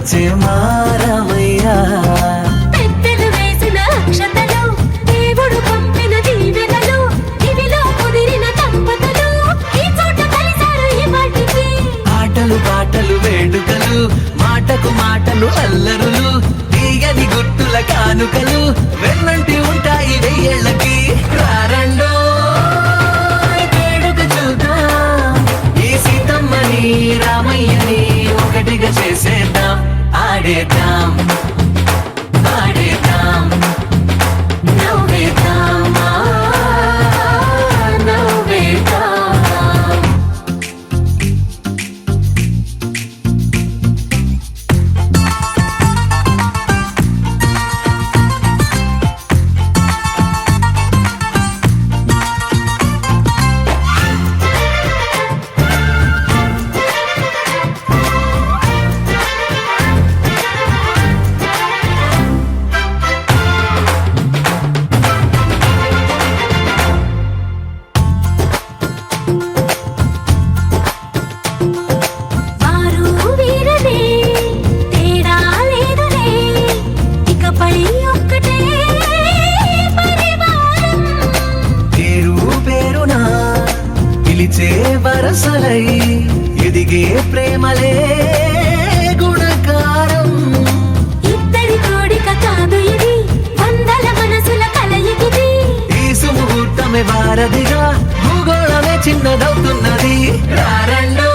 వచ్చే మారమయ్యా పెద్దలు వేసిన అక్షతలు దేవుడు పంపిన దీవెనలు ఇవిలో కుదిరిన దంపతులు ఈ చోట కలిసారు ఈ వాటికి ఆటలు పాటలు వేడుకలు మాటకు మాటలు అల్లరులు తీయని గుట్టుల కానుకలు వెన్నంటి ఉంటాయి వెయ్యేళ్ళకి రారండో వేడుక చూద్దాం ఈ సీతమ్మని రామయ్యని ఒకటిగా చేసేద్దాం ఆడేద్దాం ఆడేద్దాం నవ్వేద్దాం నవ్వేద్దాం వారు వీరనే తేడా లేదులే ఇకపై ఒక్కటే పరివారం పేరు పేరునా పిలిచే వరసలై ఎదిగే ప్రేమలే గుణకారం ఇద్దరి కోడిక కాదు ఇది వందల మనసుల కలయికిది ఈ సుముహూర్తమే వారధిగా భూగోళమే చిన్నదవుతున్నది రారండో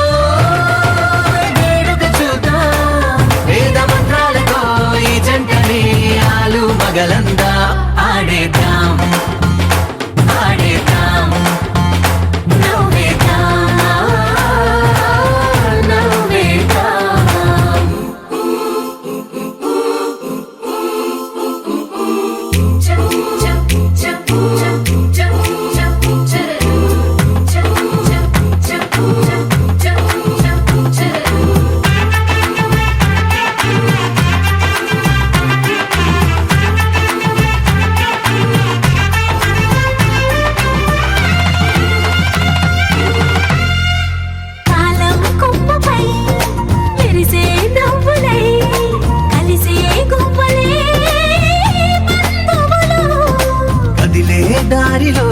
వేడుక చూద్దాం వేద మంత్రాలతో ఈ జంటని ఆలు మగలందా ఆడేద్దాం ఆడేద్దాం నవ్వేద్దాం నవ్వేద్దాం కాలం కొమ్మపై మెరిసే నవ్వులై కలిసే గువ్వలే బంధువులు కదిలే దారిలో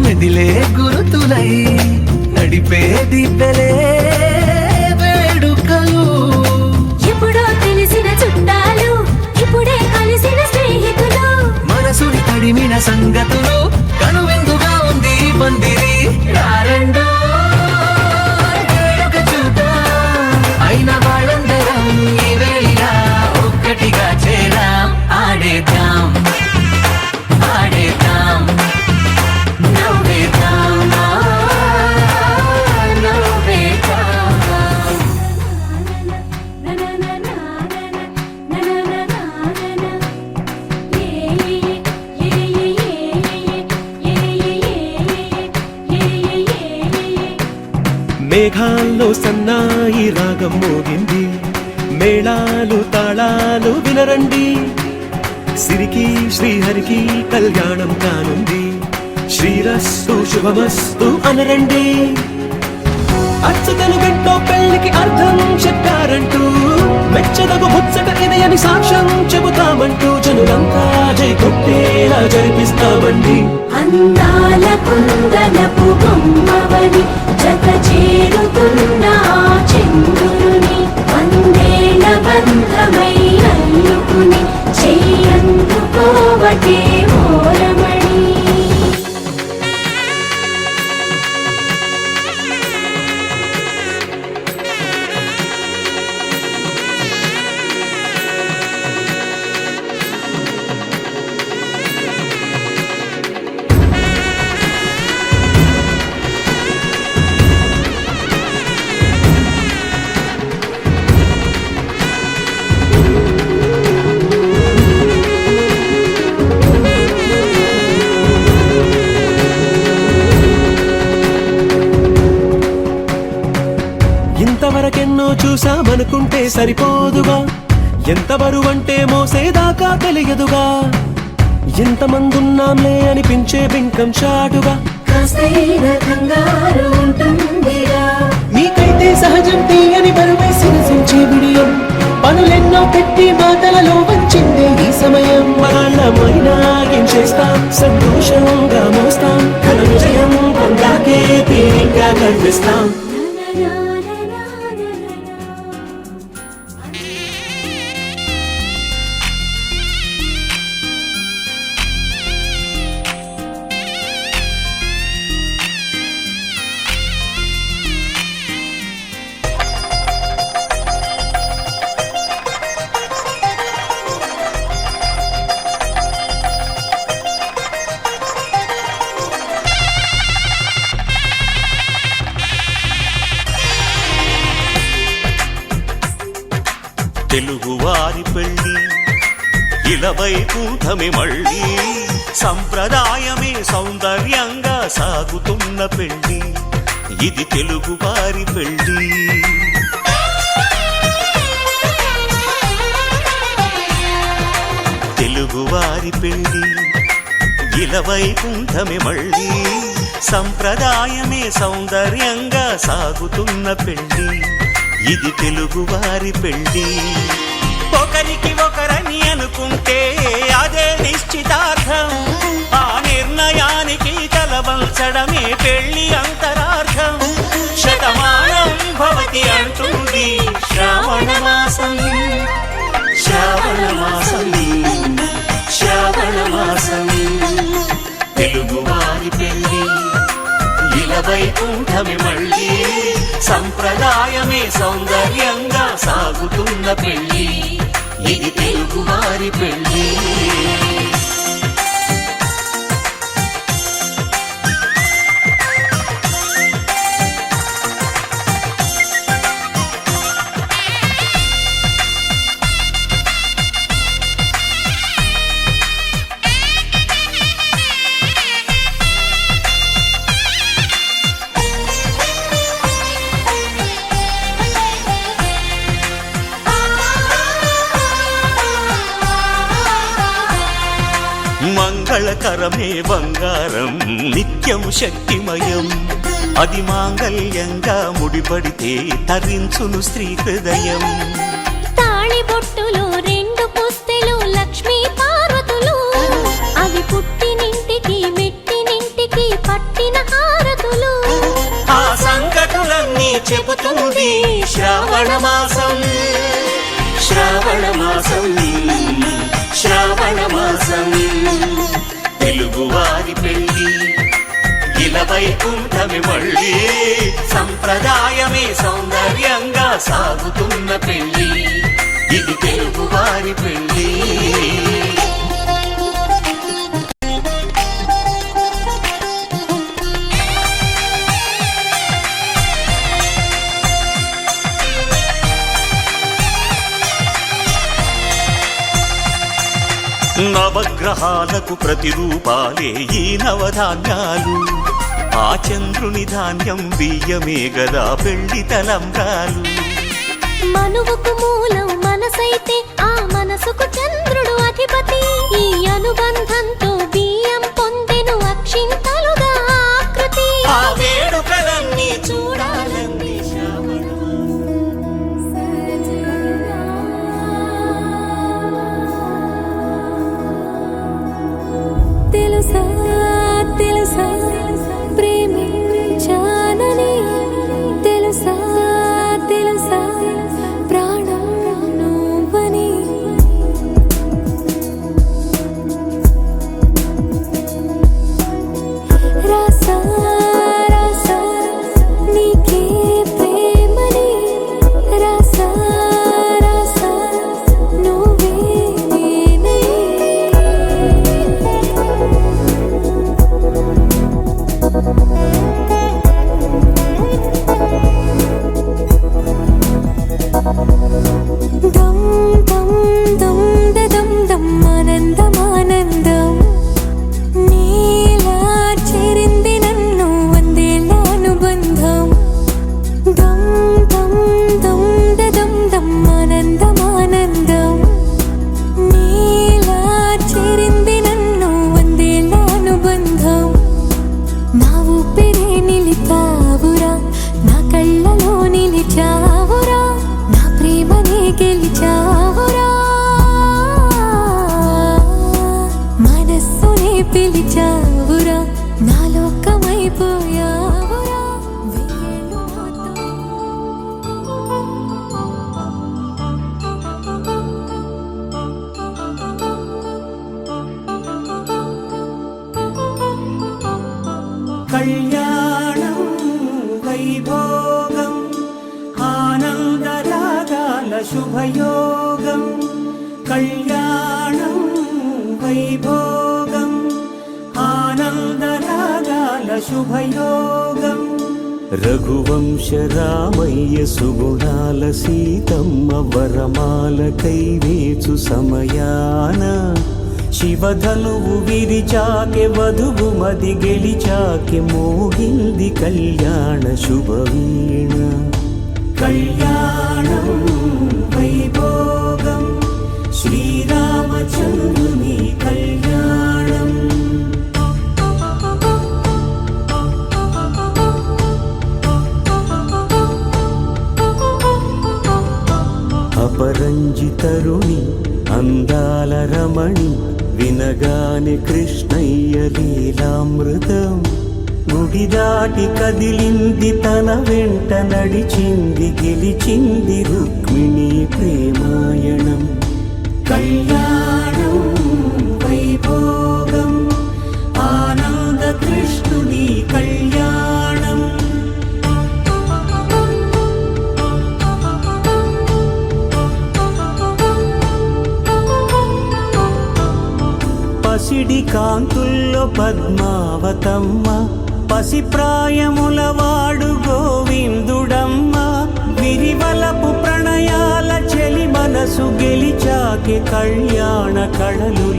మెదిలే గురుతులై నడిపే దిబ్బెలే వేడుకలు ఎప్పుడో తెలిసిన చుట్టాలు ఇప్పుడే కలిసిన స్నేహితులు మనసుని తడిమిన సంగతులు కనువిందుగా ఉంది ఈ పందిరి రారండో వేడుక చూద్దాం అయిన వాళ్ళందరం ఈ వేళ ఒక్కటిగా చేరాం ఆడేద్దాం ఆడేద్దాం నవ్వేద్దాం మేఘాల్లో సన్నాయి రాగం మోగింది మేళాలు తాళాలు వినరండి సిరికి శ్రీహరికి కళ్యాణం కానుంది శ్రీరస్తు శుభమస్తు అనరండి అచ్చతను గంటో పెళ్లికి అర్థం చెప్పారంటూ మెచ్చదగు ముచ్చట ఇది అని సాక్ష్యం చెబుతామంటూ జనులంతా జై కొట్టేలా జరిపిస్తామండి అందాల కుందనపు బొమ్మవని జత చేరుతున్న ఆ చంద్రుని వందేళ్ల బంధమై అల్లుకుని చెయ్యందుకోవటే మోరమణి ఇంతవరకెన్నో చూసామనుకుంటే సరిపోదుగా ఎంత బరువంటే మోసేదాకా తెలియదుగా ఎంతమందున్నాంలే అనిపించే బింకం చాటుగా మీకైతే సహజం తీయని బరువేసిన సించే బిడియం ఇంటి మాటలలో వచ్చిందే ఈ సమయం వాళ్ళమైనా ఏం చేస్తాం సంతోషంగా మోస్తాం ఘన విజయం పొందాకే తీరిగ్గా కనిపిస్తాం తెలుగువారి పెళ్ళి ఇలవైకుంఠమి మళ్ళీ సంప్రదాయమే సౌందర్యంగా సాగుతున్న పెళ్ళి ఇది తెలుగువారి పెళ్ళి తెలుగువారి పెళ్ళి ఇలవైకుంఠమి మళ్ళీ సంప్రదాయమే సౌందర్యంగా సాగుతున్న పెళ్ళి ఇది తెలుగువారి పెళ్ళి ఒకరికి ఒకరని అనుకుంటే అదే నిశ్చితార్థం ఆ నిర్ణయానికి తలవంచడమే పెళ్ళి అంతరార్థం శతమానం భవతి అంటుంది శ్రావణ మాసం శ్రావణ మాసం శ్రావణ మాసం తెలుగువారి పెళ్ళి ఇలవైకుంఠమి మళ్ళీ సంప్రదాయమే సౌందర్యంగా సాగుతున్న పెళ్ళి ఇది తెలుగువారి పెళ్ళి మంగళకరమే బంగారం నిత్యం శక్తిమయం అది మాంగళ్యంగా ముడిపడితే తరించును స్త్రీ హృదయం తాళి బొట్టులు రెండు పుస్తెలు లక్ష్మీ పార్వతులు అవి పుట్టినింటికి మెట్టినింటికి పట్టిన హారతులు ఆ సంగతులన్నీ చెబుతుంది శ్రావణ మాసం శ్రావణ మాసం శ్రావణ మాసం తెలుగువారి పెళ్ళి ఇలవైకుంఠమి మళ్ళీ సంప్రదాయమే సౌందర్యంగా సాగుతున్న పెళ్ళి ఇది తెలుగువారి పెళ్ళి నవగ్రహాలకు ప్రతిరూపాలే ఈ నవధాన్యాలు ఆ చంద్రుని ధాన్యం బియ్యమే గదా పెళ్లి తలంబ్రాలు మనువుకు మూలం మనసైతే ఆ మనసుకు చంద్రుడు అధిపతి ఈ అనుబంధంతో బియ్యం పొందెను అక్షింతలుగా ఆకృతి ఆ వేడుకలన్నీ చూడాలండి తెలుసా తెలుసా ప్రేమించానని తెలుసా తెలుసా ప్రాణం పిలిచావురా నా లోకమైపోయావురా వెయ్యేళ్ళు నాతో. కళ్యాణం వైభోగం ఆనందరాగాల శుభయోగం కళ్యాణం వైభోగం ఆనందరాగాల శుభయోగం రఘువంశ రామయ్య సుగుణాల సీతమ్మ వరమాల కైవేచు సమయాన శివధనువు విరిచాకె వధువు మది గెలిచాకె మోగింది కళ్యాణ శుభవీణ కళ్యాణం వైభోగం శ్రీరామచంద్రుని కళ్యాణం అపరంజితరుణి అందాల రమణి వినగానే కృష్ణయ్య లీలామృతం గుడి దాటి కదిలింది తన వెంట నడిచింది గెలిచింది రుక్మిణి ప్రేమాయణం కళ్యాణం వైభోగం ఆనంద కృష్ణుని కళ్యాణం పసిడి కాంతుల్లో పద్మావతమ్మ పసిప్రాయముల వాడు గోవిందుడమ్మ విరివలపు ప్రణయాల చెలి మనసు గెలిచాకె కళ్యాణ కళలులికినాడమ్మ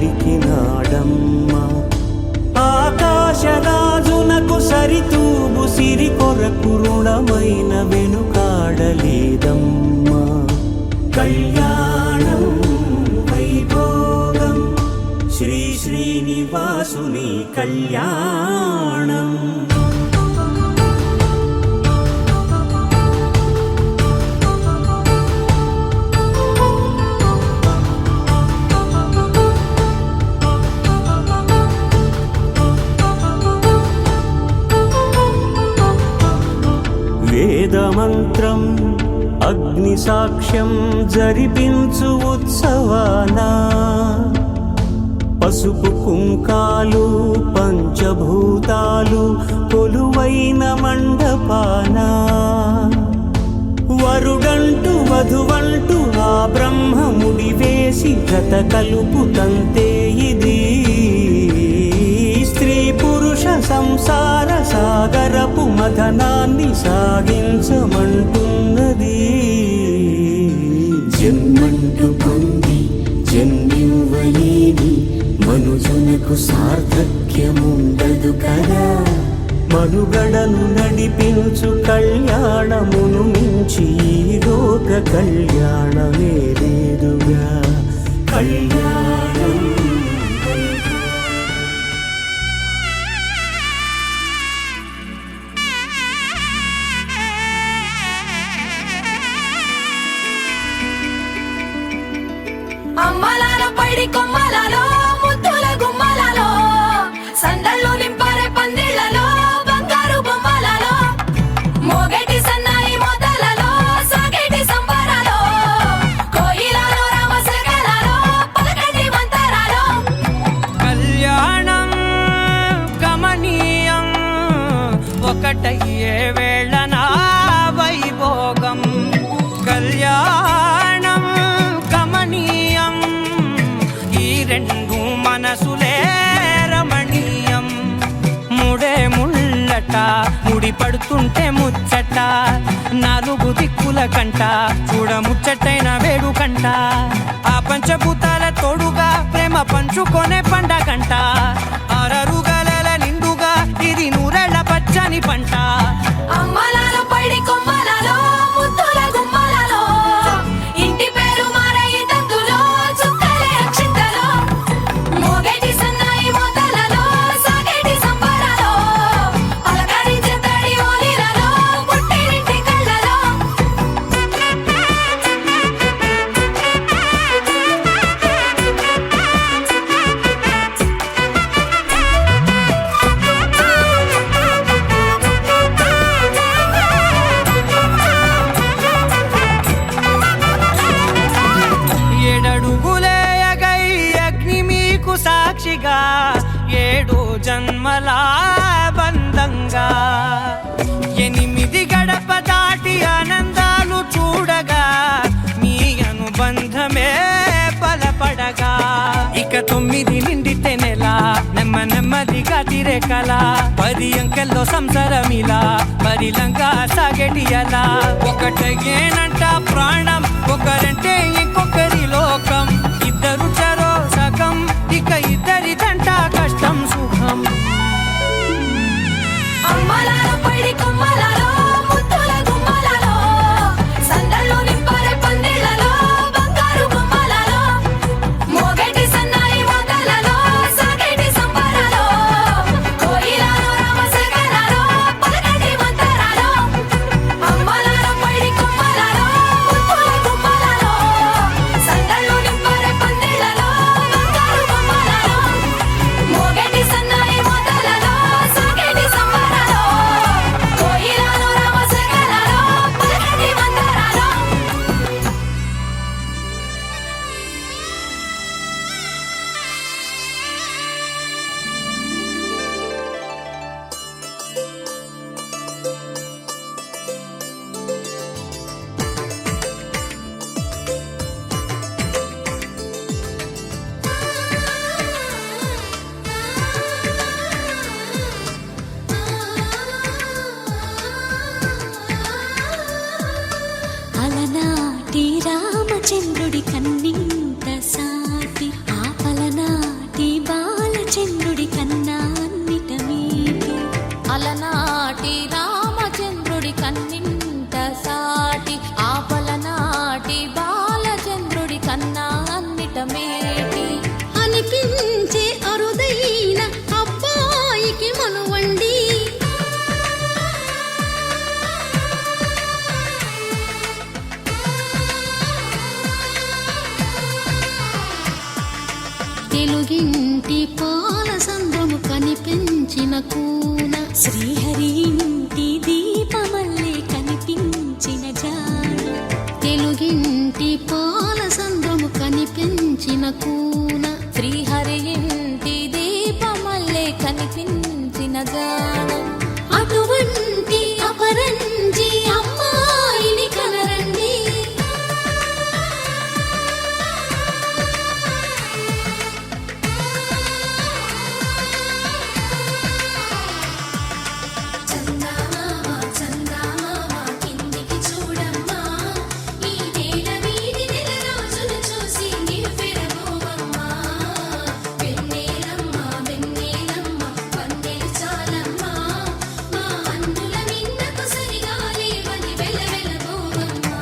ఆకాశరాజునకు సరితూబు సిరి కొరకు రుణమైన వెనుకాడలేదమ్మా కళ్యాణం వైభోగం శ్రీ శ్రీనివాసుని కళ్యాణం వేదమంత్రం అగ్ని సాక్ష్యం జరిపించు ఉత్సవానా పసుపు కుంకాలు పంచభూతాలు కొలువైన మండపాన వరుడంటూ వధువంటూ ఆ బ్రహ్మముడి వేసి జత కలుపు తంతే ఇది స్త్రీ పురుష సంసార సాగరపు మథనాన్ని సాగించమంటున్నది జన్మంటూ పొంది జన్మివ్వలేని మనుజునకు సార్థక్యముండదు కదా మనుగడను నడిపించు కళ్యాణమును మించి ఈ లోక కళ్యాణమే లేదుగా కళ్యాణం అమ్మలాల పైడి కొమ్మలలో ముద్దుల గుమ్మలలో సందళ్ళు నింపారే పందిళ్లలో బంగారు బొమ్మలలో మోగేటి సన్నాయి మోతలలో సాగేటి సంబరాలో కోయిలలో రామశకలలో పలకటి మంతరాలో కళ్యాణం గమనీయం ఒకటయ్యే వేళ నా వైభోగం కళ్యాణం గమనీయం ఈ రెండు మనసులే రమణీయం ముడే ముళ్ళట ముడి పడుతుంటే ముచ్చట నాలుగు దిక్కుల కంట చూడ ముచ్చటైన వేడుకంట ఆ పంచభూతాల తోడుగా ప్రేమ పంచుకొనే పండగంట అరరుగల నిండుగా ఇది నూరెళ్ళ పచ్చని పంట అమ్మలాల పైడి కొమ్మలలో ముద్దుల గుమ్మలలో ఇంటి పేరు మారయి తంతులో చుక్కలే అక్షింతలో మోగేటి సన్నాయి మోతలలో సాగేటి సంబరాలో పలకరించే తడి ఓలిలలో పుట్టినింటి కళ్ళలో జన్మల బంధంగా 8 గడప దాటి ఆనందాలు చూడగా మీ అనుబంధమే బలపడగా ఇక 9 నిండితే నెల నెమ్మదిగా తిరే కల 10 అంకెల్లో సంసారమిలా పరిలంగా సాగేటి అలా ఒకటేనంట ప్రాణం ఒకరంటే ఇంకొకరి లోకం ఇద్దరు చరో సగం ఇక ఇద్దరిదంట కష్టం సుఖం అమ్మలాలో పడి కొమ్మలాలో ముత్తుల గుమ్మలాలో సందళ్ళు నింపరే పందిళ్ళలో బంగారు గుమ్మలాలో మోగేటి సన్నాయి మోతలలో సాగేటి సంబరాలో కోయిలాలో రామశేఖరాలో పలకటి మంతరాలో అమ్మలాలో పడి కొమ్మలాలో ముత్తుల గుమ్మలాలో సందళ్ళు నింపరే పందిళ్ళలో బంగారు గుమ్మలాలో మోగేటి సన్నాయి మోతలలో సాగేటి సంబరాలో కోయిలాలో రామశేఖరాలో పలకటి మంతరాలో అలనాటి రామచంద్రుడి కన్నింత సాటి ఆపలనాటి బాలచంద్రుడి కన్నా అన్నిట మీటి అలనాటి రామచంద్రుడి కన్నింట సాటి ఆపలనాటి బాలచంద్రుడి కన్నా అన్నిట మేటి అనిపించే అరుదైన అబ్బాయికి మనువండి తెలుగింటి పాల సంద్రము కనిపించిన కూన శ్రీహరి ఇంటి దీపమల్లే కనిపించిన జాడ తెలుగింటి పాల సంద్రము కనిపించిన కూన శ్రీహరి ఇంటి దీపమల్లే కనిపించిన గానం అటువంటి అపరంజి అమ్మాయిని కనరండి చందమామ చందమామ కిందికి చూడమ్మా ఈ నేల వీధి నెల రోజులు చూసి నివ్వెరబోవమ్మా వెన్నెలమ్మ వెన్నెలమ్మ వన్నెలు చాలమ్మా మా అన్నుల మిన్నకు సరిగా లేవని వెలవెలబోవమ్మా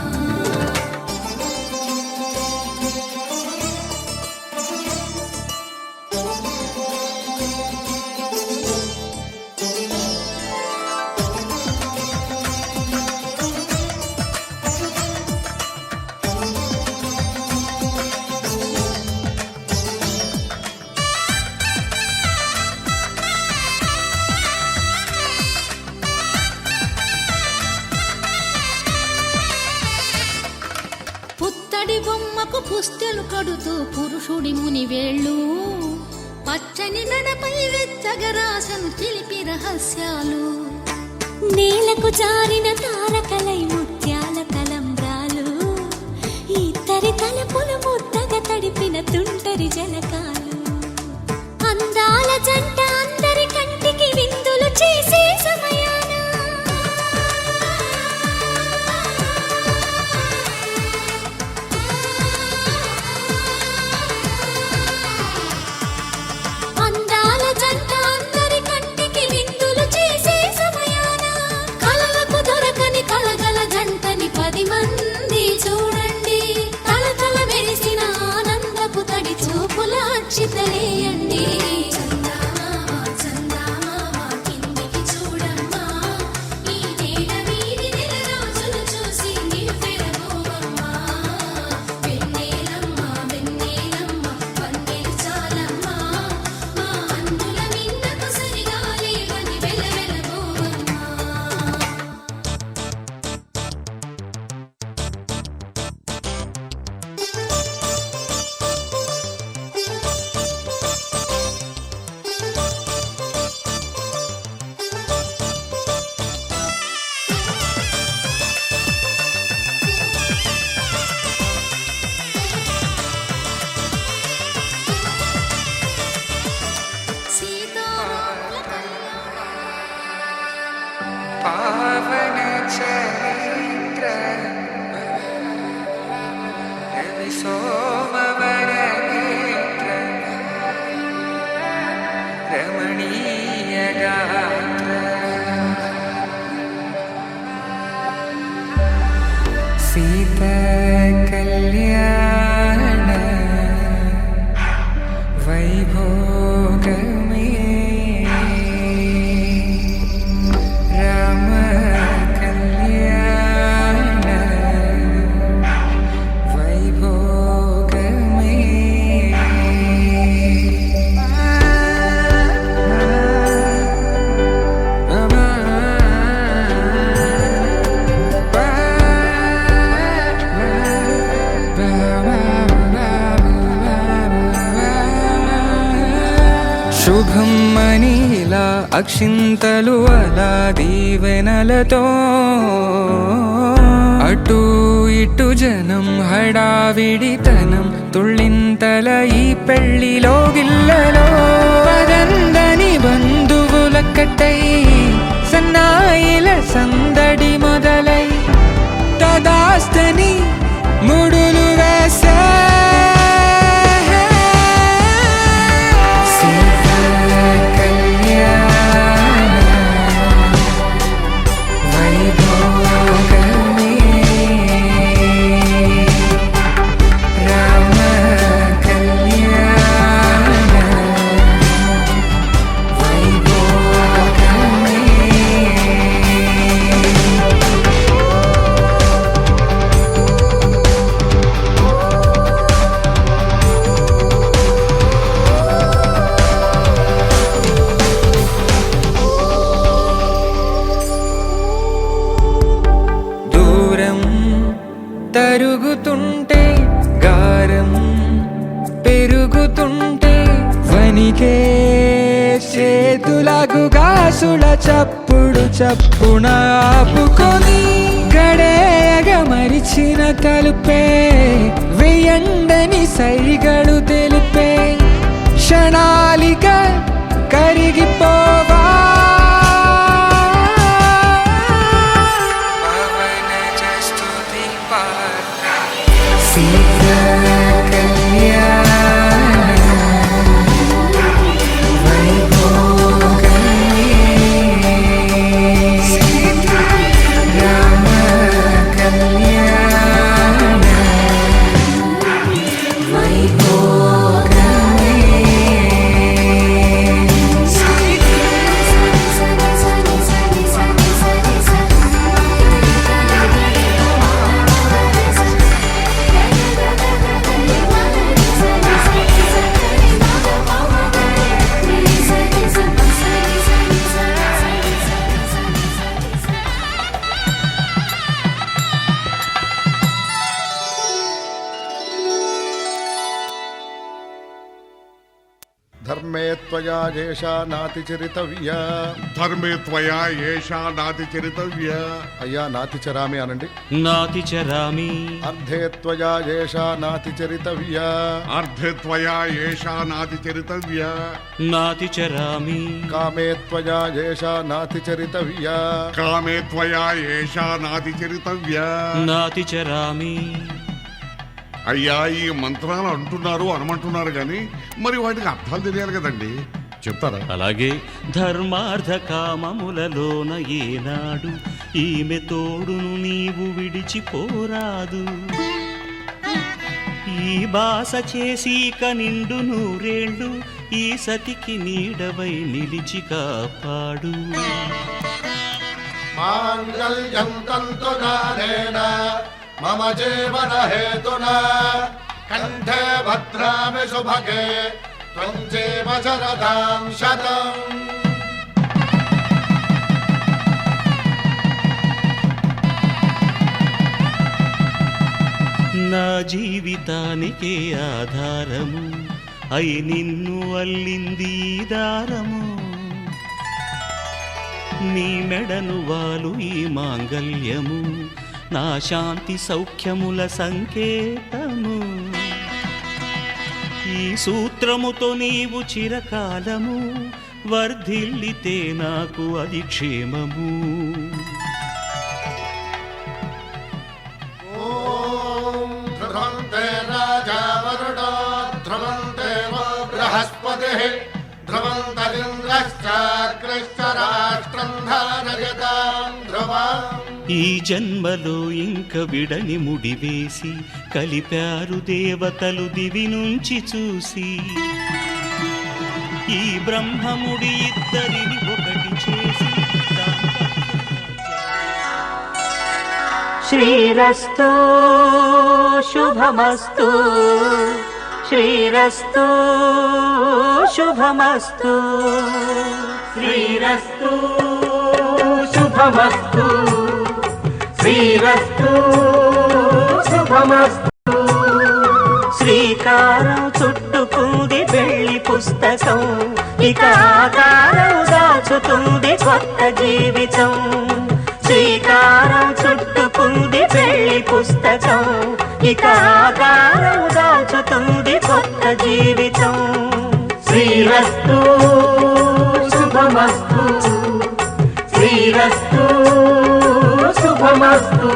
పుత్తడి బొమ్మకు పుస్తెలు కడుతూ పురుషుడి ముని వేళ్ళు పచ్చని మెడపై వెచ్చగరాసను చిలిపి రహస్యాలు నేలకు జారిన తారకలై ముత్యాల తలంబ్రాలు ఇద్దరి తలపులు ముద్దగా తడిపిన తుంటరి జలకాలు అందాల జంట అందరి కంటికి విందులు చేసే సమయాన అందాల జంట అందరి కంటికి విందులు చేసే సమయాన కలలకు దొరకని కలగల జంటని 10 మంది చూడండి తల తల మెరిసిన ఆనందపు తడి చూపుల సోమవరనేత్ర రమణీయగాత్ర సీత కళ్యాణ వైభోగమే రామ కళ్యాణ వైభోగమే శుభం మనీలా అక్షింతలు అలా దీవెనలతో అటు ఇటు జనం హడావిడితనం తుళ్ళింతల ఈ పెళ్లిలో గిల్లలో పదందని బంధువులక్కటై సన్నాయిల సందడి మొదలై తదాస్తని ముడులు వేసే తరుగుతుంటే గారం పెరుగుతుంటే వనికే చేతులకు గాసుల చప్పుడు చప్పున ఆపుకొని గడేయగ మరిచిన తలుపే వెయ్యండని సైగడు తెలిపే క్షణాలిక కరిగిపోవా ధర్మే త్వయా ఏషా నాతి చరితవ్యా. ధర్మే త్వయా ఏషా నాతి చరితవ్యా. అయ్యా నాతి చరామి అనండి. నాతి చరామి. అర్ధే త్వయా ఏషా నాతి చరితవ్యా. అర్ధే త్వయా ఏషా నాతి చరితవ్యా. నాతి చరామి. కామే త్వయా ఏషా నాతి చరితవ్యా. కామే త్వయా ఏషా నాతి చరితవ్యా. నాతి చరామి. అయ్యా ఈ మంత్రాలు అంటున్నారు అనమంటున్నారు గాని మరి వాటికి అర్థాలు తెలియాలి కదండి, చెప్తారా? అలాగే ధర్మార్థ కామములలోన ఏనాడు ఈమె తోడును నీవు విడిచిపోరాదు. ఈ బాస చేసి నిండు నూరేళ్ళు ఈ సతికి నీడవై నిలిచి కాపాడు. మాంగళ్యం తంతునానేన మమ జీవన హేతునా కంఠే భద్రామి శుభగే త్వం జీవ శరదాం శతం. నా జీవితానికే ఆధారము అయి నిన్ను అల్లింది దారము. నీ మెడను వాలు ఈ మాంగల్యము నా శాంతి సౌఖ్యముల సంకేతము. ఈ సూత్రముతో నీవు చిరకాలము వర్ధిల్లితే నాకు అది క్షేమము. ఓం ధృతంతే రాజా ధ్రువంతరింద్రశ్చాగ్రశ్చ రాష్ట్రం ధారయతాం ధ్రువం. ఈ జన్మలో ఇంక విడని ముడివేసి కలిపారు దేవతలు దివి నుంచి చూసి. ఈ బ్రహ్మముడి ఇద్దరిని ఒకటి చేసి శ్రీరస్తు శుభమస్తు, శ్రీరస్తు శుభమస్తు, శ్రీరస్తు శుభమస్తు, శ్రీరస్తు శుభమస్తు. శ్రీకారం చుట్టుకుంది వెళ్ళి పుస్తకం, ఇక ఆకారం దాచుతుంది కొత్త జీవితం. శ్రీకారం చుట్టుకుంది వెళ్ళి పుస్తకం, ఇక ఆకారం దాచుతుంది కొత్త జీవితం. శ్రీరస్తు శుభమస్తు, శ్రీరస్తు శుభమస్తు.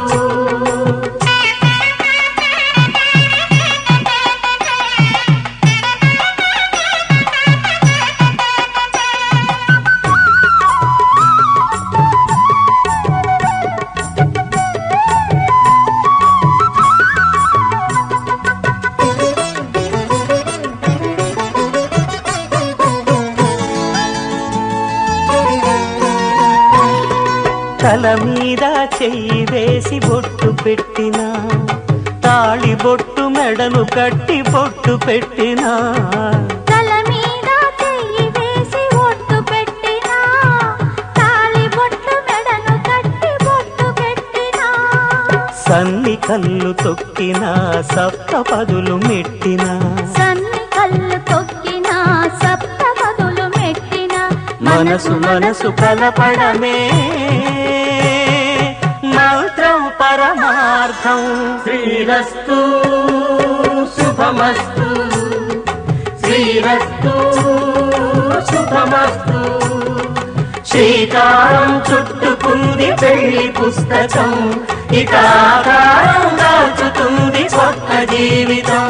తల మీద చెయ్యి వేసి బొట్టు పెట్టినా, తాళి బొట్టు మెడను కట్టి బొట్టు పెట్టినా. తల మీద చెయ్యి వేసి బొట్టు పెట్టినా, తాళి బొట్టు మెడను కట్టి బొట్టు పెట్టినా. సన్ని కళ్ళు తొక్కినా సప్త పదులు మెట్టినా, సన్ని కళ్ళు తొక్కినా సప్త పదులు మెట్టినా. మనసు మనసు కలపడమే మంత్రం పరమార్థం. శ్రీరస్తు శుభమస్తు, శ్రీరస్తు శుభమస్తు. శ్రీకారం చుట్టుకుంది పెళ్లి పుస్తకం, ఇక ఆకారం దాచుతుంది కొత్త జీవితం.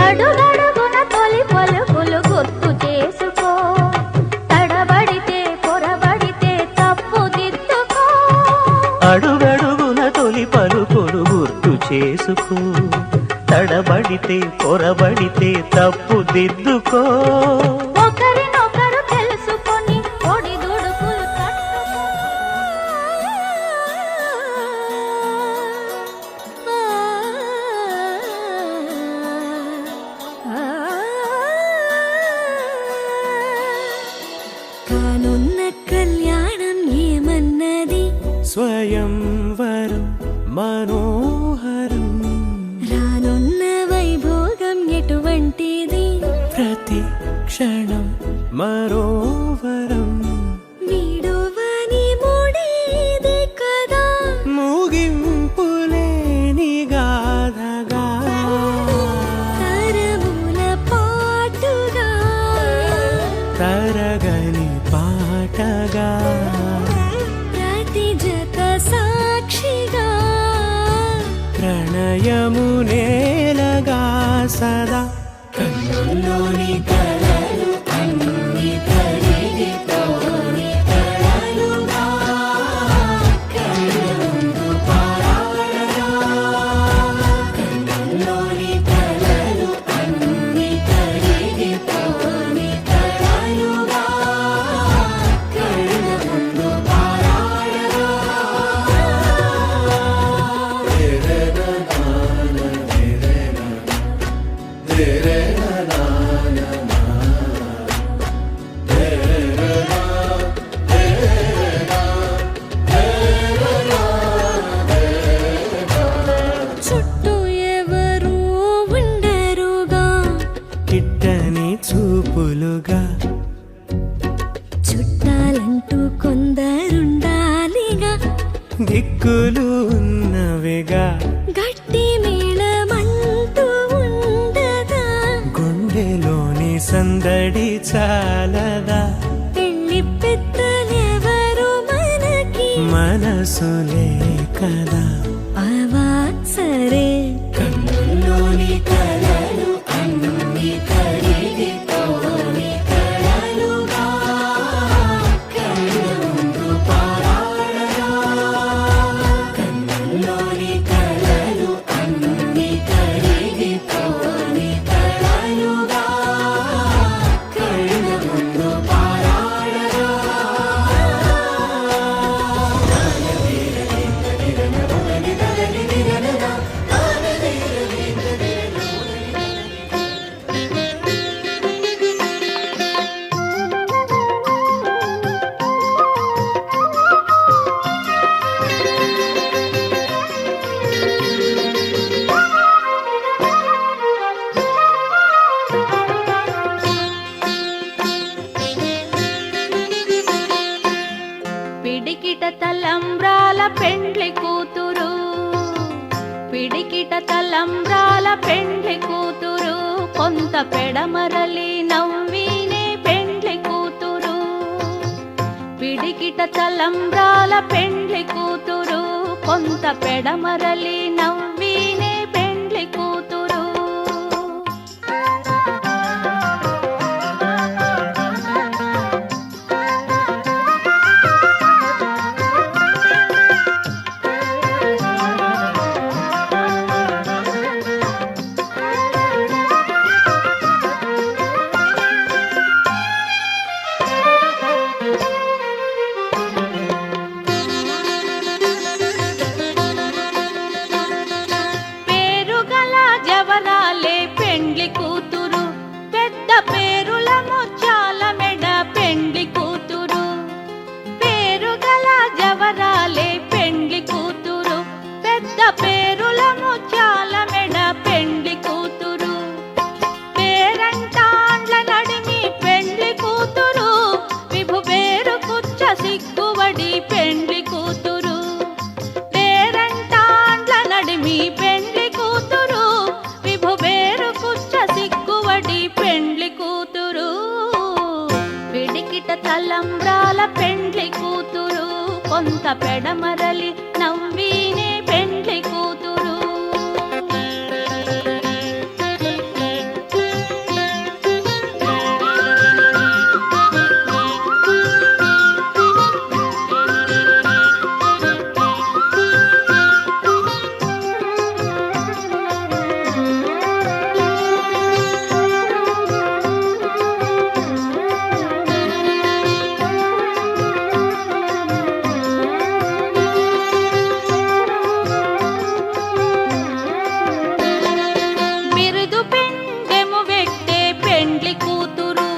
అడుగడుగున తొలి పలుకులు గుర్తు చేసుకో, తడబడితే పొరబడితే తప్పు దిద్దుకో. అడుగడుగున తొలి పలుకులు గుర్తు చేసుకో, తడబడితే పొరబడితే తప్పు దిద్దుకో. ఒకరినొకరు తెలుసుకొని ఒడిదుడుకులు కానున్న కళ్యాణం ఏమన్నది, స్వయంవరం మనోహరం, రానున్న వైభోగం ఎటువంటిది, ప్రతి క్షణం మరోవరం. వీడువని ముడిది కదా, ముగింపులేని గాథగా, తరముల పాటుగా, తరగని పాటగా, ప్రతి జత సాక్షిగా, ప్రణయము నేలగా సదా. కన్నుల్లోని కలలు అన్ని కరిగిపోని కలలుగా, కళ్ళముందు పారాడగా. కన్నుల్లోని కలలు అన్ని కరిగిపోని కలలుగా, కళ్ళముందు పారాడగా. చుట్టూ ఎవరు ఉండరుగా, కిట్టని చూపులుగా, చుట్టాలంటూ దిక్కులు ఉన్నవిగా గట్టి మేళమంటూ ఉండగా గుండెలోని సందడి చాలదా పెళ్లి పెద్దలెవరు మనకి మనసులే కదా అవా సరే కన్నుల్లోని కలలు అన్ని కరిగిపోని కలలుగా కళ్ళ ముందు పారాడగా కన్నుల్లోని కలలు అన్ని కరిగిపోని కలలుగా కళ్ళ ముందు పారాడగా పిడికిట తలంబ్రాల పెండ్లి కూతురు, పిడికిట తలంబ్రాల పెండ్లి కూతురు, కొంత పెడమరలి నవ్వినే పెండ్లి కూతురు. పిడికిట తలంబ్రాల పెండ్లి కూతురు, కొంత పెడమరలి నవ్వినే పెండ్లి కూతురు. పేరుగల జవరాలే పెండ్లి కూతురు, పెద్ద పేరుల ముత్యాల మెడ పెండ్లి కూతురు. పేరుగల జవరాలే పెండ్లి కూతురు, పెద్ద పేరుల ముత్యాల మెడ పెండ్లి కూతురు. పేరంటాండ్ల నడిమి పెండ్లి కూతురు, విభు పేరు కుచ్చ సిగ్గువడి పెండ్లి కూతురు. పేరంటాండ్ల నడిమి పెండ్లి కూతురు, విభు పేరు కుచ్చ సిగ్గువడి పెండ్లి కూతురు. పిడికిట తలంబ్రాల పెండ్లి కూతురు, కొంత పెడమరలి నవ్వినే పెండ్లి కూతురు. బిరుదు పెండెము వెట్టే పెండ్లి కూతురు,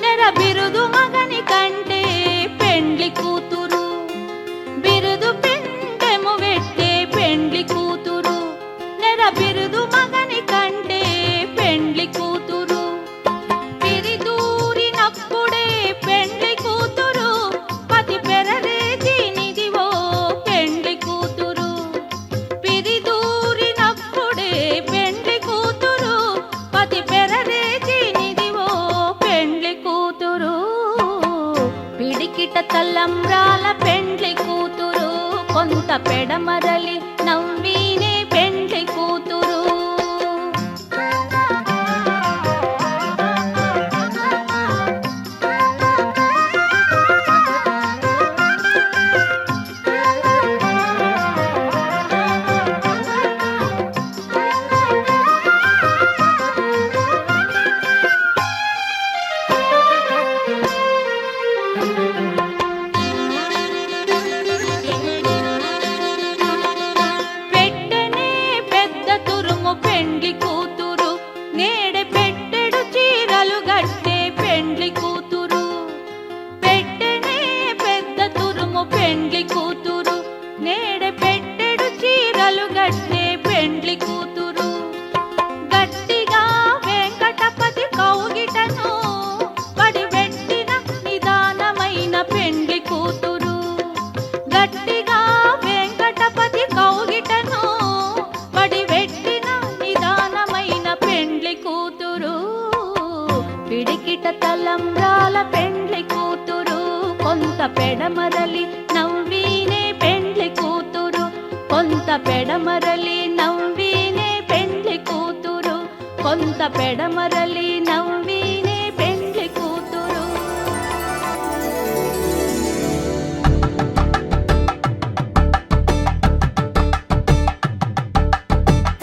నెర బిరుదు మగని కంటే పెండ్లి కూతురు. బిరుదు పెండెము వెట్టే పెండ్లి కూతురు, నెర బిరుదు మగని కంటే పెండ్లి కూతురు. పిరిదూరినప్పుడే పెండ్లి కూతురు, పతి పెరరేజినిదివో పెండ్లి కూతురు. పిరిదూరినప్పుడే పెండ్లి కూతురు, పతి పెరరేజినిదివో పెండ్లి కూతురు. పిడికిట తలంబ్రాల పెండ్లి కూతురు, కొంత పెడమరలి నవ్వినే పెండ్లి కూతురు. పెట్టెనే పెద్ద తురుము పెండ్లి కూతురు, నేడే పెట్టెడు చీరలు గట్టే పెండ్లి కూతురు. పెట్టెనే పెద్ద తురుము పెండ్లి కూతురు, నేడే పెట్టెడు చీరలు గట్టే పెండ్లి కూతురు. గట్టిగా వెంకటపతి కౌగిటను పడిబెట్టిన నిదానమైన పెడమరలి నవ్వీనే పెండ్లి కూతురు కొంత పెడమరలి నవ్వీనే పెండ్లి కూతురు కొంత పెడమరలి నవ్వీనే పెండ్లి కూతురు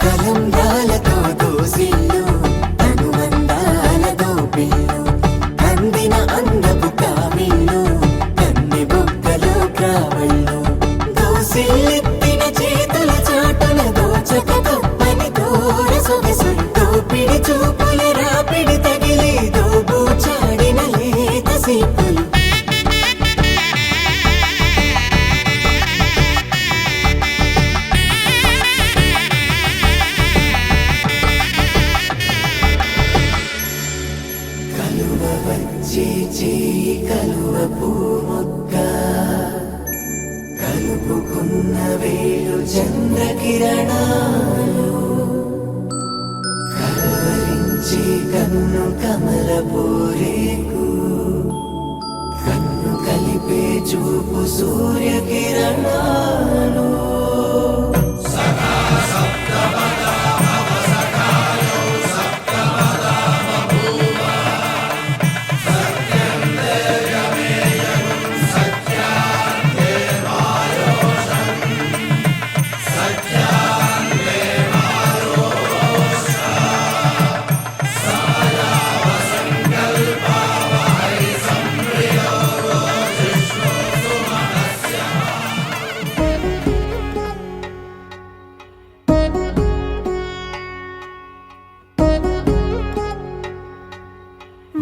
కలంబ్రాలతో దోసిల్లు అనుబంధాలతో పిల్లు అందిన అందపు కావిల్లు కన్నె బొక్కలో కావళ్ళు దోసిల్లెత్తిన చేతుల చాటున దోచక తప్పని దూర సొగసులు దోపిడి చూపుల రాపిడి తగిలి దోబూచాడిన లేత సీపులు కలువ వచ్చే చేయి కలువ పూమొక్క కలుపుకున్న వేలు చంద్రకిరణాలు కలవరించే కన్ను కమల పూరేకు కన్ను కలిపే చూపు సూర్యకిరణాలు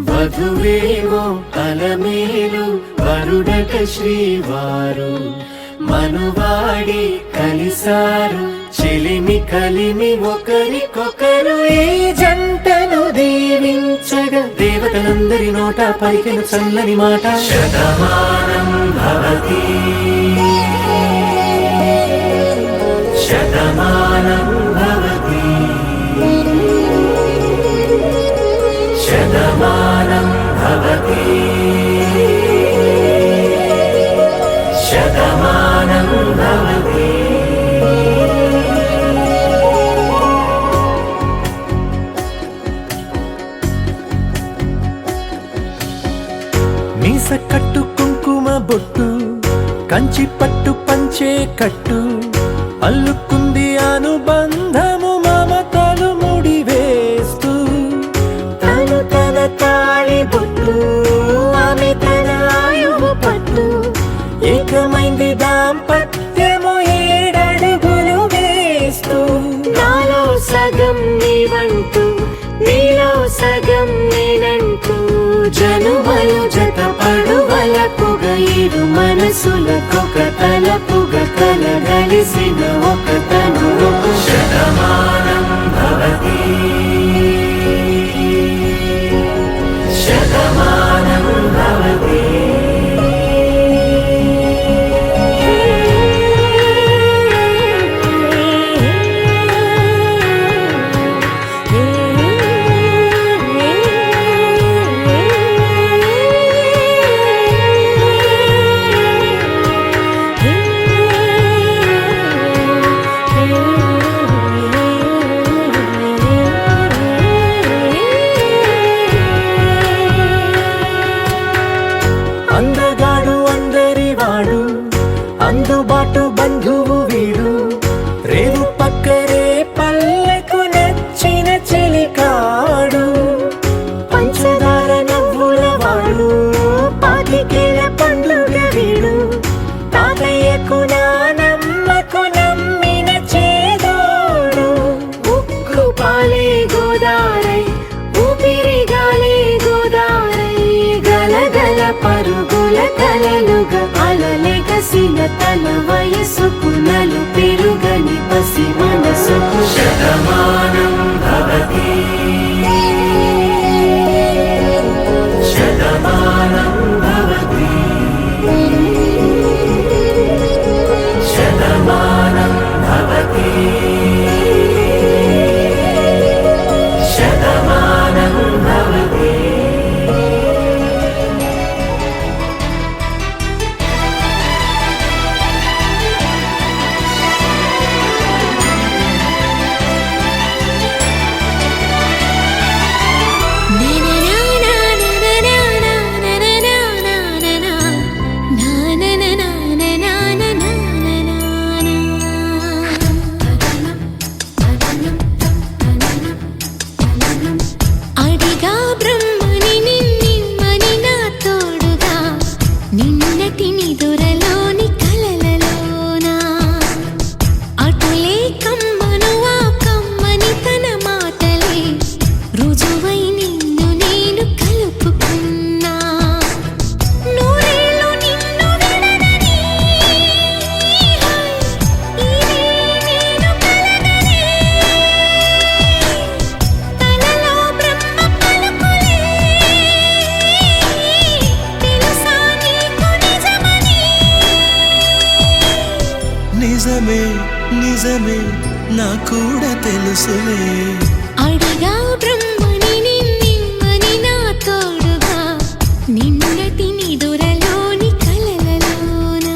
వధువేమో అలమేలు వరుడట శ్రీవారు మనువాడి కలిసారు చెలిమి కలిమి ఒకరికొకరు ఈ జంటను దీవించగా దేవతలందరి నోట పలికిన చల్లని మాట శతమానం భవతి శతమానం భవతి శతమానం భవతి శతమానం భవతి మీస కట్టు కుంకుమ బొట్టు కంచి పట్టు పంచే కట్టు అల్లుకుంది అనుబంధము మమతలు ముడివేస్తూ తను తన తాళి బొట్టు ఆమె తన ఆయువు పట్టు ఏకమైంది దాంపత్యము 7 అడుగులు వేస్తూ నాలో సగం నీవంటూ నీలో సగం నేనంటూ జనుమలు జత పడువలపుగ ఇరు మనసులకొక తలపుగ కలగలిసిన ఒక తను శతమానం భవతి శతమానం భవతి అందగాడు అందరి వాడు అందుబాటు బంధువు వీడు రేవు పక్కరే పల్లెకు నచ్చిన చెలికాడు పంచదార నవ్వుల వాడు పాతికేల పండ్లుగ వీడు తాతయ్యకు నానమ్మకు నమ్మిన చేదోడు ఉక్కు పాలే గోదారై ఊపిరిగాలే గోదారై గలగల పరుగుల కలలుగా అలలెగసిన తన వయసుకు నలు పెరుగని పసి మనసుకు శతమానం భవతి శతమానం భవతి శతమానం భవతి శతమానం భవతి నిజమే నిజమే నా కూడా తెలుసులే అడిగా బ్రహ్మని నిన్నిమ్మని నా తోడుగా నిన్నటి నిదురలోని కలలలోనా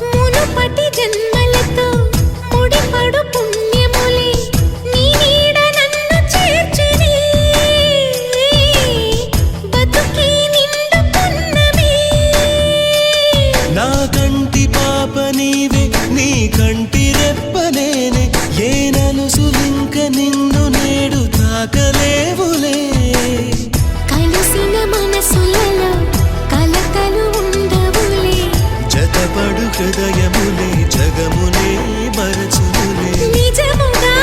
మునుపటి జన్మలతో ముడిపడు పుణ్యములే నీ నీడ నన్ను చేర్చిని బతుకి నిండు పున్నమి నా కంటి పాప నీవే నీ కంటి రెప్పనేనే ఏ నలుసులింక నిన్ను నేడు తాకలేవులే కలిసిన మనసులలో కలతలు ఉండవులే జతపడు హృదయములే జగమునే మరచుములే నిజముగా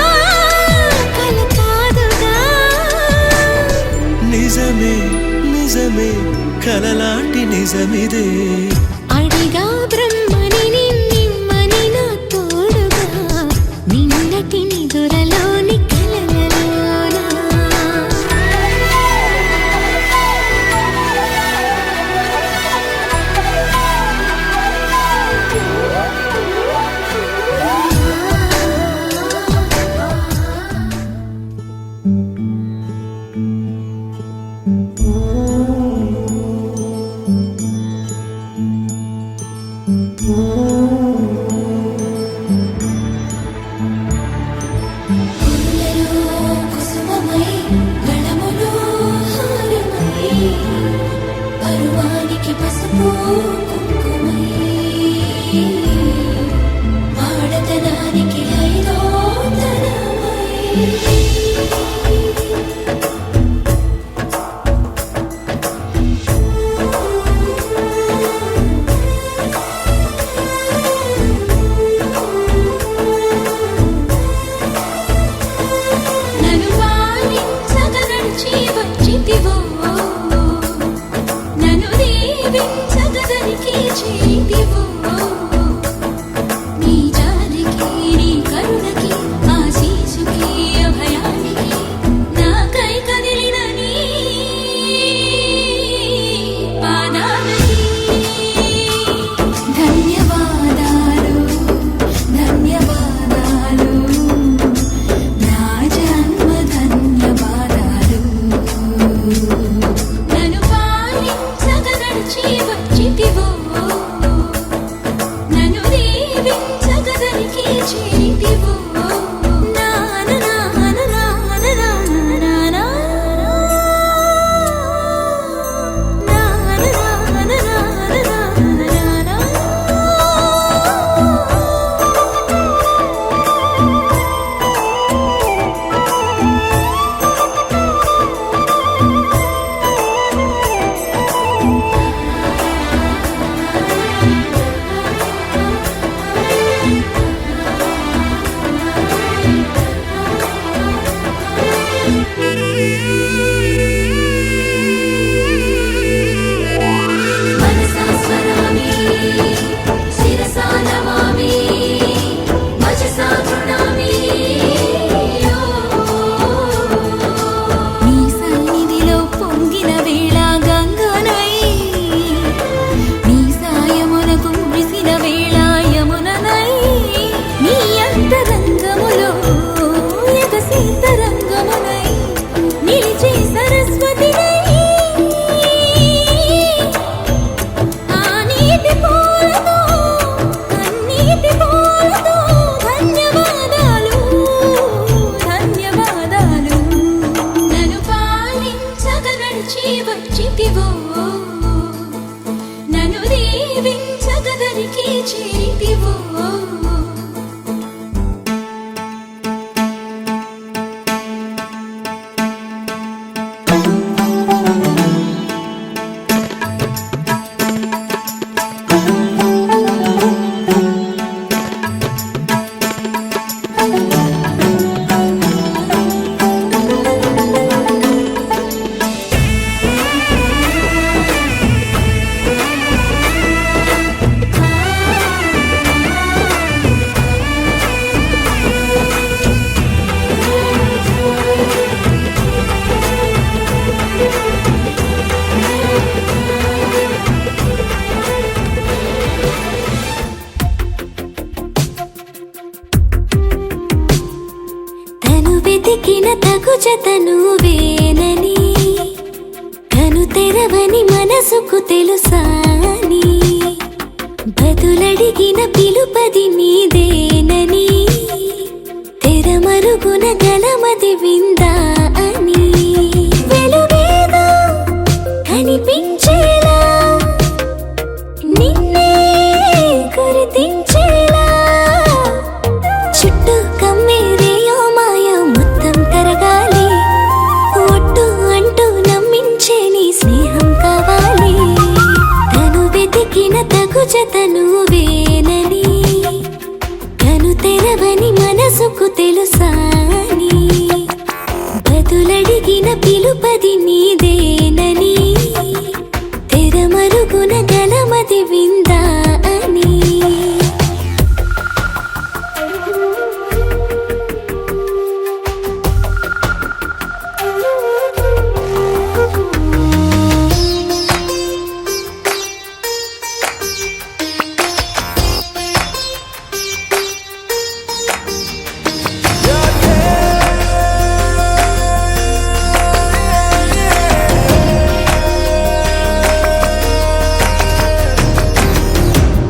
కల కాదుగా నిజమే నిజమే కలలాంటి నిజమిదే అడిగా బ్రహ్మని నిన్నిమ్మని నా తోడుగా నిన్నటి నిదురలోని కలలలోనా కుసుమమై గళములో హారమై పరువానికి పసుపు కుంకుమై ఆడతనానికి ఐదో తనమై నన్ను పాలించగా నడిచి వచ్చితివో నన్ను దీవించగా దరికి చేరితివో నీ జాలికి నీ కరుణకి ఆశీసుకి అభయానికి నాకై కదిలిన నీ పాదాలకి ధన్యవాదాలు ధన్యవాదాలు నా జన్మ ధన్యవాదాలు నన్ను పాలించగా నడిచి వచ్చితివో నన్ను దీవించగా దరికి చేరితివో మనసా స్వరామి శిరసా నమామి వచసా ప్రణామి నీ సన్నిధిలో పొంగిన వేళ గంగనై నీ సాయమునకు మురిసిన వేళ యముననై నీ అంతరంగములో ఎగసీతరంగమునై నిలిచే సరస్వతినై ఆ నీటి పూలతో కన్నీటి పూలతో ధన్యవాదాలు ధన్యవాదాలు నన్ను పాలించగా నడిచి వచ్చితివో నన్ను దీవించగా దరికి చేరితివో నువ్వేనని కను తెరవని మనసుకు తెలుసాని బదులడిగిన పిలుపది నీదేనని తెరమరుగున గలమది విందా అని వెలుగేదో కనిపించేలా నిన్నే గుర్తించేలా చుట్టూ కమ్మేరేయో మాయో మొత్తం కరగాలి ఒట్టు అంటూ నమ్మించే నీ స్నేహం కావాలి తను వెతికిన తగు జత నువ్వేనని కను తెరవని మనసుకు తెలుసాని బదులడిగిన పిలుపది నీదేనని తెరమరుగున గలమది విందా అని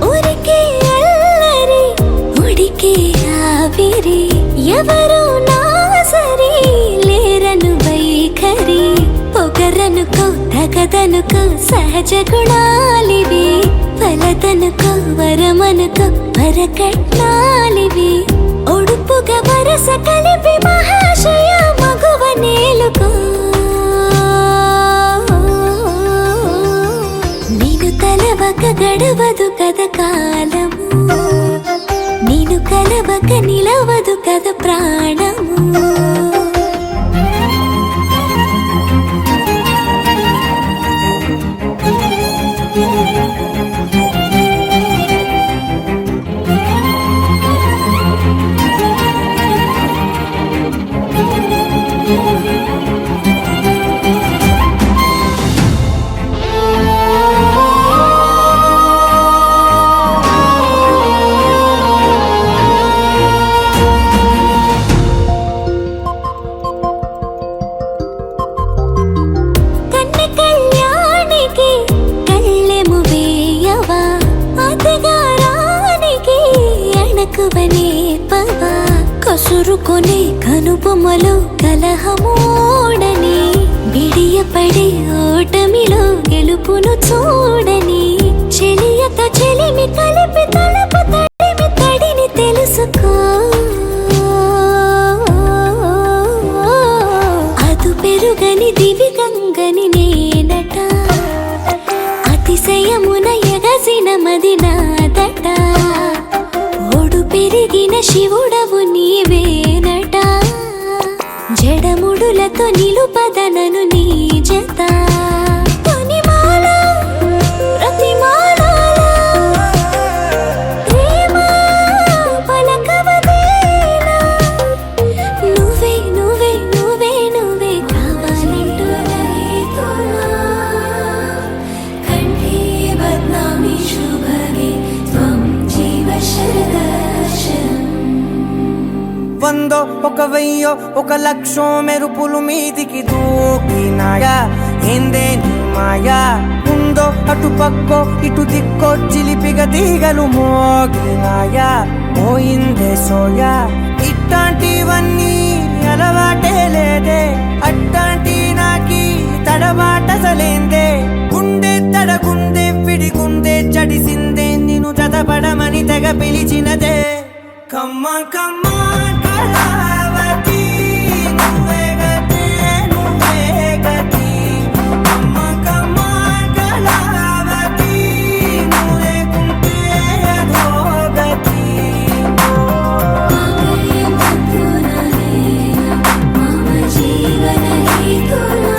ఊరికే అల్లరి ఉడికే ఆవిరి ఎవరు నా సరి లేరను వైఖరి పొగరనుకో తగదనుకో సహజ గుణాలివి ఫలదనుకో వరమనుకో వరకట్నాలివి ఒడుపుగా వరస కలిపి మహాశయ మగువ నేలుకో నేను తలవక గడవదు కద కాలము నేను కలవక నిలవదు కద ప్రాణము కన్నె కళ్యాణికి కళ్ళెము వేయవా అతగారానికి అణకువనే పవా కసురుకొనే కనుబొమ్మలో కలహమోడని బిడియపడే ఓటమిలో గెలుపును చూడని చెలియతో చెలిమి కలిపి తలపు తడిమి తడిని తెలుసుకో అదు పెరుగని దివి గంగని నేనట అతిశయమున ఎగసిన మది నాదట ఓడు పెరిగిన శివుడవు నీవేనట జడముడులతో నిలుపదనను నీ జత తొనిమాల ప్రతిమాలాల ప్రేమ పలకవదేలా నువ్వే నువ్వే నువ్వే నువ్వే కావాలంటూ రైతులా కంఠే బద్నామి శుభగే త్వం జీవ శరదర్శనం వందో ఒక వెయ్యో ఒక లక్షో మెరుపులు మీదికి దూకినాయా ఏందే నీ మాయా ఉందో అటు పక్కో ఇటు దిక్కో చిలిపిగా తీగలు మోగినాయా పోయిందే సోయా ఇట్లాంటివన్నీ అలవాటే లేదే అట్లాంటి నాకి తడబాటసలేందే గుండె తడగుందే విడిగుందే చడిసిందే నిన్ను చదపడమని తెగ పిలిచినదే కమ్మ కమ్మ కళావతి నువ్వే గతి నువ్వే గతి కమ్మ కమ్మ కళావతి నువ్వు లేకుంటే అధోగతి మమ జీవన హేతునా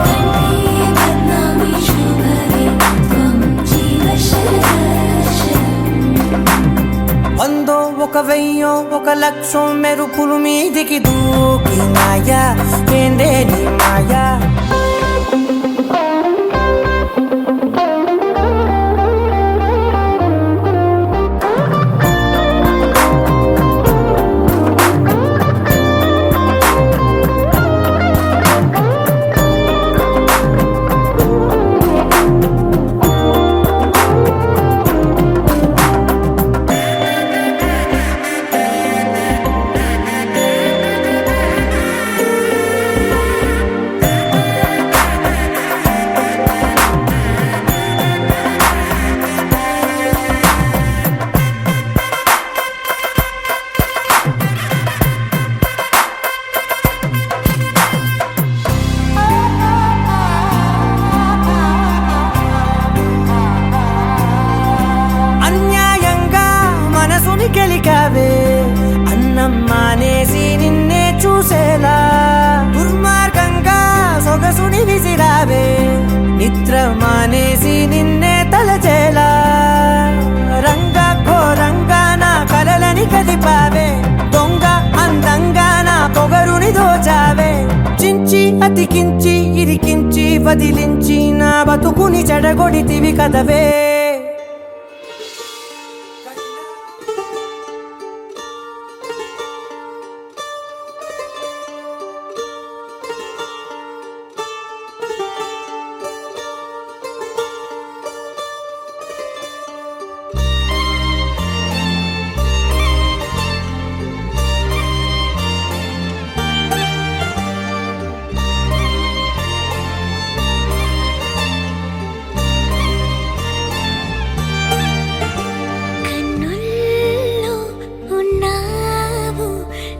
కంఠే బద్నామి శుభగే త్వం జీవ శరదర్శనం వందో ఒక వెయ్యో ఒక లక్షో మెరుపులు మీదికి దూకినాయా ఏందే నీ మాయా కదిలించి నా బతుకుని చెడగొడితివి కదవే. కన్నుల్లో ఉన్నావు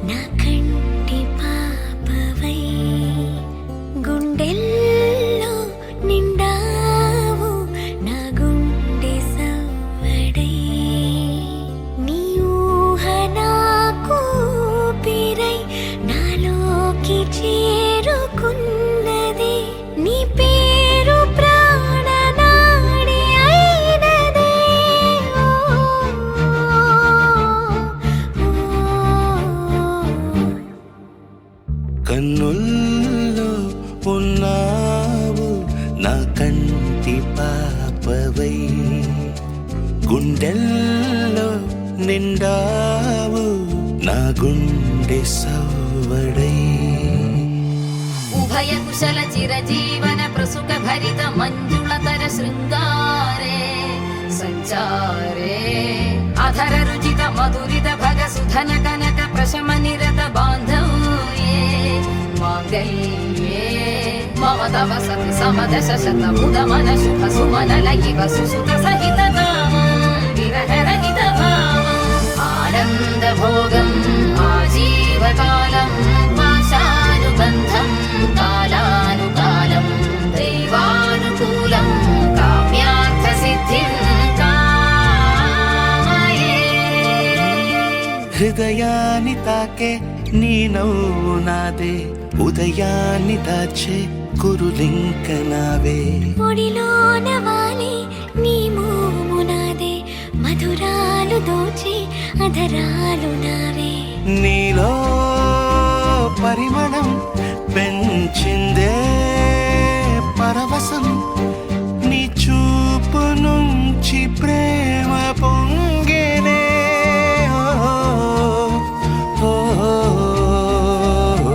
నా కంటి పాపవై, గుండెల్లో నిండావు నా గుండె సవ్వడై, నీ ఊహ నాకు ఊపిరై నాలోకి చేరుకున్నది, నీ పేరు ప్రాణనాడి అయినదే. కన్నుల్లో ఉన్నావు నా కంటి పాపవై, గుండెల్లో నిండావు నా గుండె సవ్వడై. ఉభయ కుశల చిరజీవన ప్రసుక భరిత మంజుళతర శృంగారే సంచారే, అధర రుచిత మధురిత భగ సుధన కనక ప్రశమ నిరత బాంధవ్యే మాంగళ్యే మమ తవ సతి సమదశ శత ముద మన శుభ సుమన లయివ సుసుత సహిత విరహ రహిత భావం ఆనంద భోగం ఆజీవకాలం పాశానుబంధం కాలానుకాలం దైవానుకూలం కామ్యార్థ సిద్ధిం కామయే. హృదయాన్ని తాకే నీ నవ్వు నాదే, ఉదయాన్ని దాచే కురులింక నావే. ఒడిలోన వాలి నీ మోము నాదే, మధురాలు దోచి అధరాలు నావే. నీలో పరిమళం పెంచిందే పరవశం, నీ చూపు నుంచి ప్రేమ పొంగేనే. ఓ, ఓ, ఓ.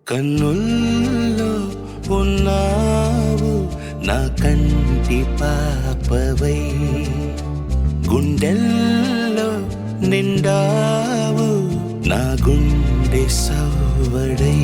కన్నుల్లో ఉన్నావు నా కంటి పాపవై, గుండెల్లో నిండావు నా గుండె సవ్వడై.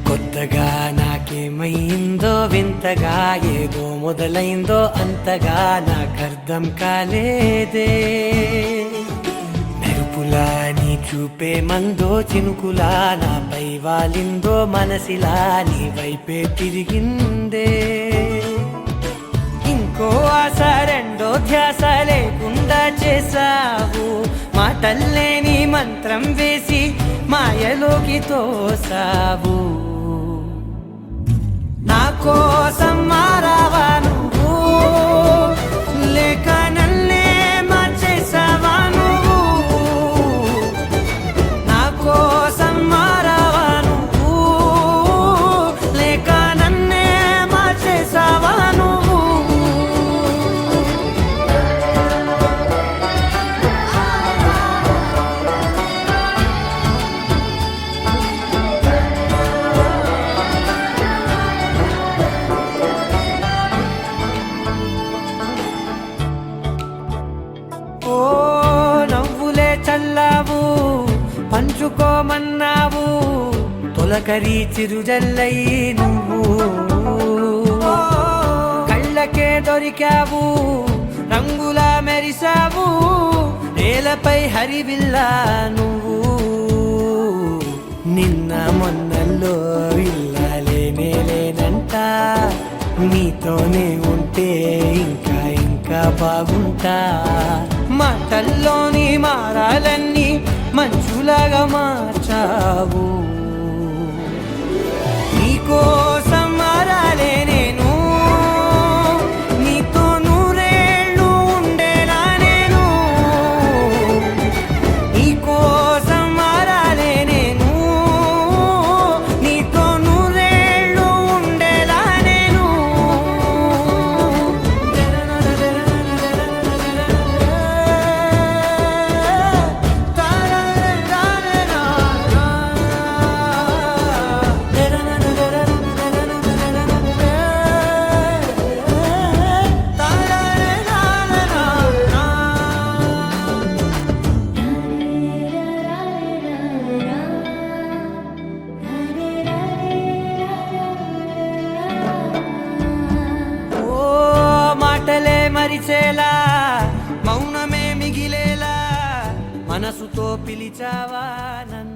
కొత్తగా నాకేమైందో వింతగా ఏదో మొదలైందో అంతగా నాకర్థం కాలేదే. మెరుపులా నీ చూపే మందో చినుకులా నాపై వాలిందో మనసిలా నీ వైపే తిరిగిందే. ఇంకో ఆశ రెండో ధ్యాస లేకుండా చేసావు, మాటల్లే నీ మంత్రం వేసి మాయలోకి తోసావు. నా కోసం మారావా నువ్వు, లేక నన్నే మార్చేసావా నువ్వు. నా కోసం మారావా నువ్వు, లేక నన్నే మార్చేసావా నువ్వు. తొలకరి చిరుజల్లై నువ్వు కళ్ళకే దొరికావు రంగుల మెరిసావు నేలపై హరివిల్లా నువ్వు నిన్న మొన్నల్లో విల్లాలేనే లేనంట నీతోనే ఉంటే ఇంకా ఇంకా బాగుంటా మాటల్లోని మారాలన్నీ మంచులాగా మార్చావు నీకోసం మారాలే నేను నీతో నూరేళ్ళు ఉండేనా నేను నీకోసం మారాలే నేను నీతో నూరేళ్ళు ఉండేలా నేను మాటలే మరిచేలా మౌనమే మిగిలేలా మనసుతో పిలిచావా నన్ను